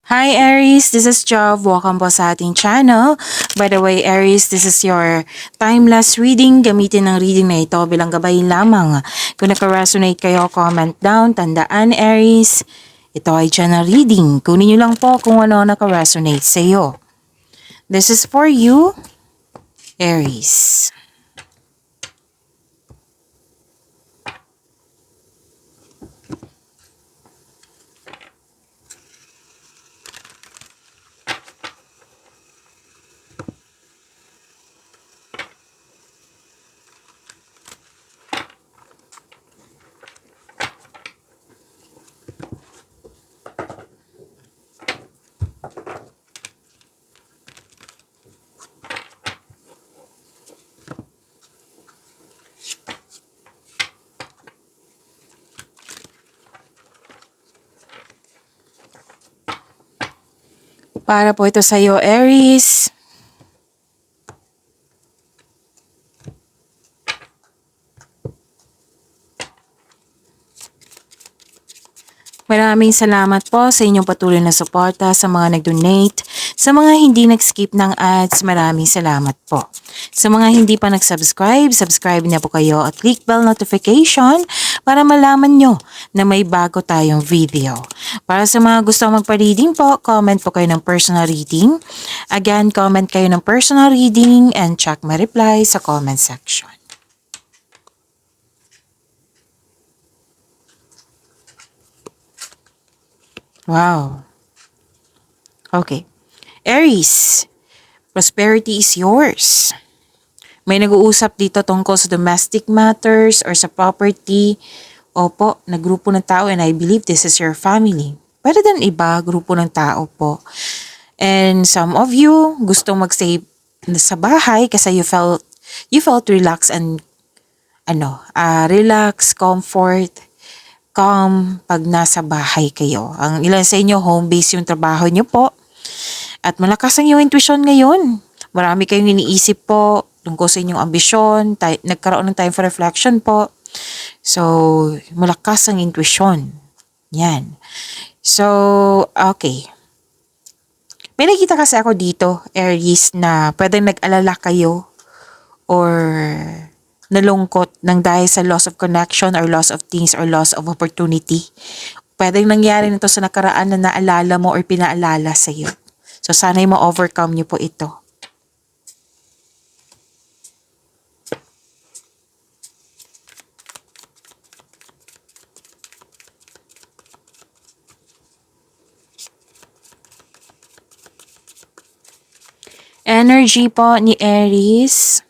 Hi Aries, this is Jov. Welcome po sa ating channel. By the way, Aries, this is your timeless reading. Gamitin ang reading na ito bilang gabay lamang. Kung naka-resonate kayo, comment down. Tandaan, Aries, ito ay general reading. Kunin nyo lang po kung ano naka-resonate sa iyo. This is for you, Aries. Para po ito sa iyo, Aries. Maraming salamat po sa inyong patuloy na suporta, sa mga nag-donate, sa mga hindi nag-skip ng ads, maraming salamat po. Sa mga hindi pa nag-subscribe, subscribe na po kayo at click bell notification para malaman nyo na may bago tayong video. Para sa mga gusto magpa-reading po, comment po kayo ng personal reading. Again, comment kayo ng personal reading and check my reply sa comment section. Wow. Okay. Aries, prosperity is yours. May nag-uusap dito tungkol sa domestic matters or sa property. Opo, na grupo ng tao and I believe this is your family. Pwede din iba, grupo ng tao po. And some of you gustong mag-stay sa bahay kasi you felt relaxed and relax, comfort, calm pag nasa bahay kayo. Ang ilan sa inyo, home base yung trabaho nyo po. At malakas ang iyong intuition ngayon. Marami kayong iniisip po tungkol sa inyong ambisyon. Nagkaroon ng time for reflection po. So, malakas ang intuition. Yan. So, okay. May nakita kasi ako dito, Aries, na pwedeng nag-alala kayo or nalungkot ng dahil sa loss of connection or loss of things or loss of opportunity. Pwedeng nangyari nito sa nakaraan na naalala mo or pinaalala sa iyo. So, sana'y ma-overcome niyo po ito. Energy po ni Aries.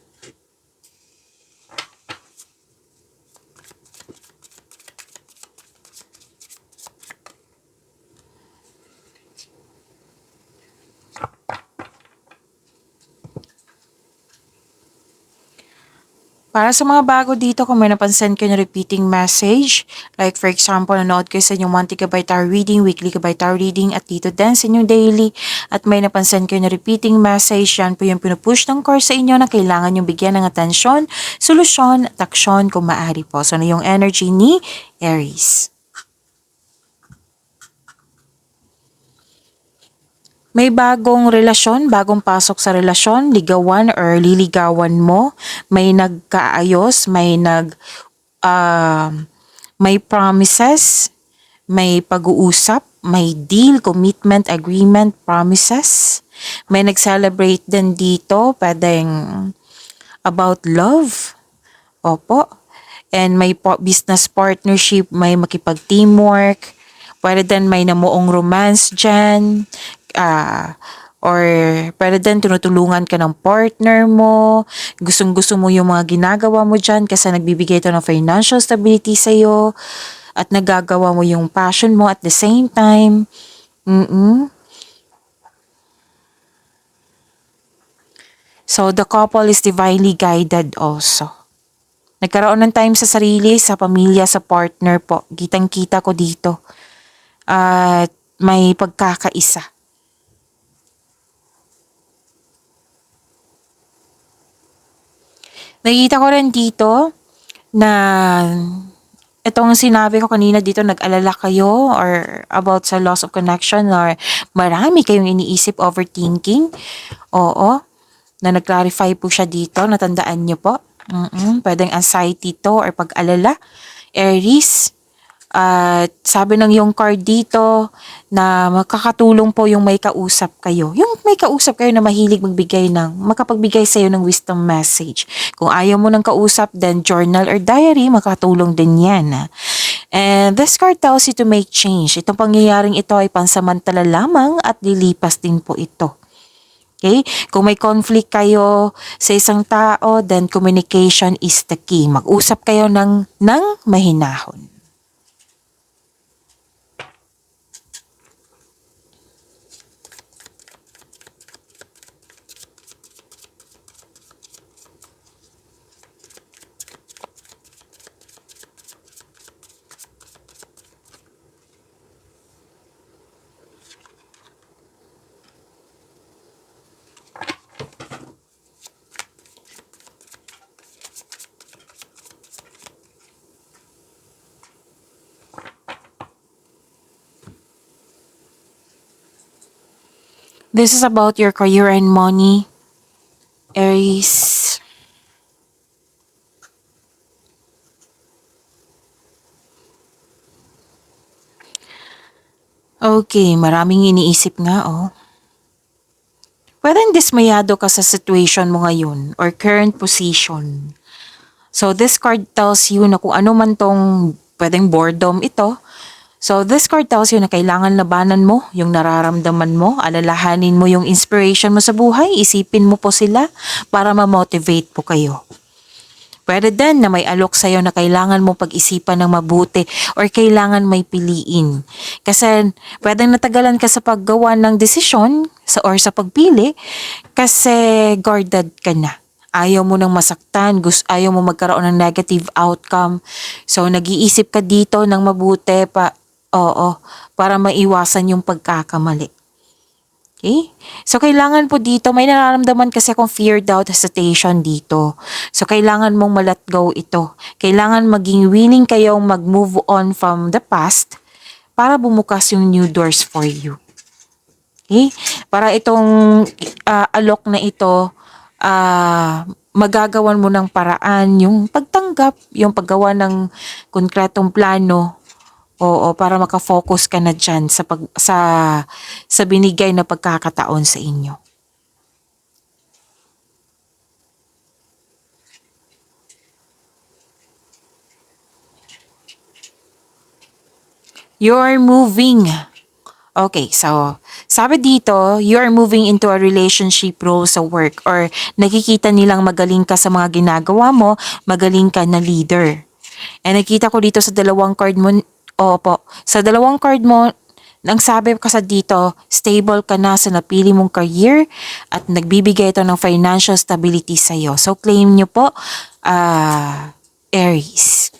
Para sa mga bago dito, kung may napansin kayo na repeating message, like for example, nanood kayo sa inyong 1 GB tarot reading, weekly GB tarot reading, at dito din sa inyong daily, at may napansin kayo na repeating message, yan po yung pinupush ng course sa inyo na kailangan yung bigyan ng atensyon, solusyon, at aksyon kung maaari po. So, ano yung energy ni Aries? May bagong relasyon, bagong pasok sa relasyon, ligawan or liligawan mo, may nagkaayos, may promises, may pag-uusap, may deal, commitment, agreement, promises. May nag-celebrate din dito, pwedeng about love. Opo. And may business partnership, may makipag-teamwork, pwede din may namuong romance dyan, or pwede din tinutulungan ka ng partner mo, gustong-gusto mo yung mga ginagawa mo dyan kasi nagbibigay ito ng financial stability sa'yo, at nagagawa mo yung passion mo at the same time. So, the couple is divinely guided also. Nagkaroon ng time sa sarili, sa pamilya, sa partner po. Kitang-kita ko dito. At may pagkakaisa. Nakikita ko rin dito na Itong sinabi ko kanina dito, nag-alala kayo or about sa loss of connection or marami kayong iniisip, overthinking. Oo, na nag-clarify po siya dito, natandaan niyo po. Pwedeng anxiety to or pag-alala. Aries, at sabi ng yung card dito na makakatulong po yung may kausap kayo. Yung may kausap kayo na mahilig makapagbigay sa'yo ng wisdom message. Kung ayaw mo ng kausap, then journal or diary, makatulong din yan. And this card tells you to make change. Itong pangyayaring ito ay pansamantala lamang at lilipas din po ito. Okay? Kung may conflict kayo sa isang tao, then communication is the key. Mag-usap kayo ng mahinahon. This is about your career and money, Aries. Okay, maraming iniisip nga oh. Pwedeng dismayado ka sa situation mo ngayon or current position. So this card tells you na kung ano man tong pwedeng boredom ito. So this card tells you na kailangan labanan mo yung nararamdaman mo, alalahanin mo yung inspiration mo sa buhay, isipin mo po sila para ma-motivate po kayo. Pwede din na may alok sa'yo na kailangan mo pag-isipan ng mabuti or kailangan may piliin. Kasi pwedeng natagalan ka sa paggawa ng desisyon or sa pagpili kasi guarded ka na. Ayaw mo nang masaktan, ayaw mo magkaroon ng negative outcome. So nag-iisip ka dito ng mabuti para maiwasan yung pagkakamali. Okay? So, kailangan po dito, may nararamdaman kasi akong fear, doubt, hesitation dito. So, kailangan mong ma-let go ito. Kailangan maging willing kayong mag-move on from the past para bumukas yung new doors for you. Okay? Para itong alok na ito, magagawan mo ng paraan yung pagtanggap, yung paggawa ng konkretong plano. Oo, para maka-focus ka na dyan sa binigay na pagkakataon sa inyo. You're moving. Okay, so sabi dito, you're moving into a relationship role sa work or nakikita nilang magaling ka sa mga ginagawa mo, magaling ka na leader. And nakita ko dito sa dalawang card mo, sa dalawang card mo, nang sabi ko sa dito, stable ka na sa napili mong career at nagbibigay ito ng financial stability sa iyo. So claim nyo po, Aries.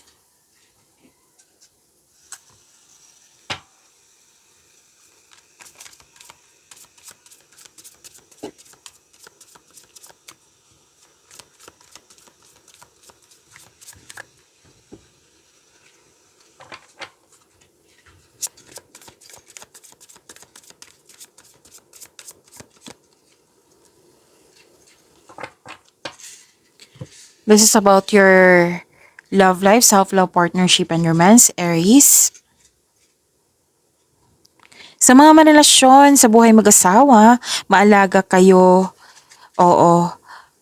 This is about your love life, self-love, partnership, and romance, Aries. Sa mga marelasyon, sa buhay mag-asawa, maalaga kayo, oo,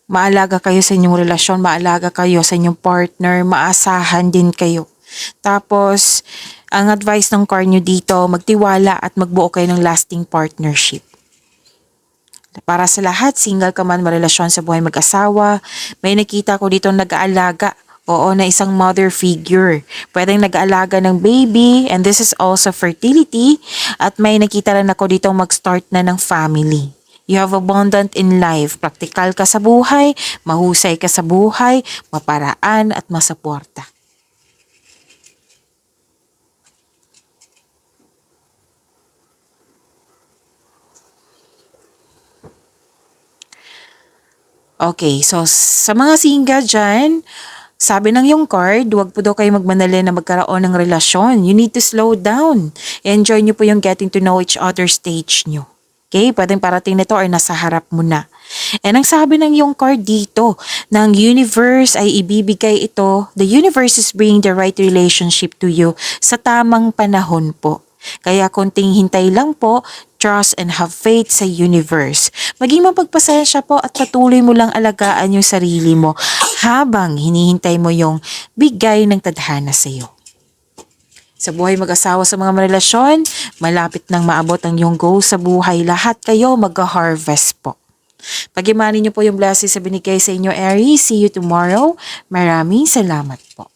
maalaga kayo sa inyong relasyon, maalaga kayo sa inyong partner, maasahan din kayo. Tapos, ang advice ng card nyo dito, magtiwala at magbuo kayo ng lasting partnership. Para sa lahat, single ka man, marelasyon sa buhay mag-asawa, may nakita ko dito nag-aalaga. Oo, na isang mother figure. Pwedeng nag-aalaga ng baby, and this is also fertility. At may nakita rin ako dito mag-start na ng family. You have abundant in life. Praktikal ka sa buhay, mahusay ka sa buhay, maparaan at masuporta. Okay, so sa mga single dyan, Sabi ng yung card, huwag po daw kayo magmanali na magkaroon ng relasyon. You need to slow down. Enjoy nyo po yung getting to know each other stage nyo. Okay? Pwedeng parating nito or nasa harap mo na. And ang sabi ng yung card dito, ng universe ay ibibigay ito. The universe is bringing the right relationship to you sa tamang panahon po. Kaya konting hintay lang po, trust and have faith sa universe. Maging mapagpasensya po at patuloy mo lang alagaan yung sarili mo habang hinihintay mo yung bigay ng tadhana sa iyo. Sa buhay mag-asawa sa mga relasyon, malapit nang maabot ang iyong goal sa buhay. Lahat kayo mag-harvest po. Pag-imanin niyo po yung blessings sa binigay sa inyo, Aries. See you tomorrow. Maraming salamat po.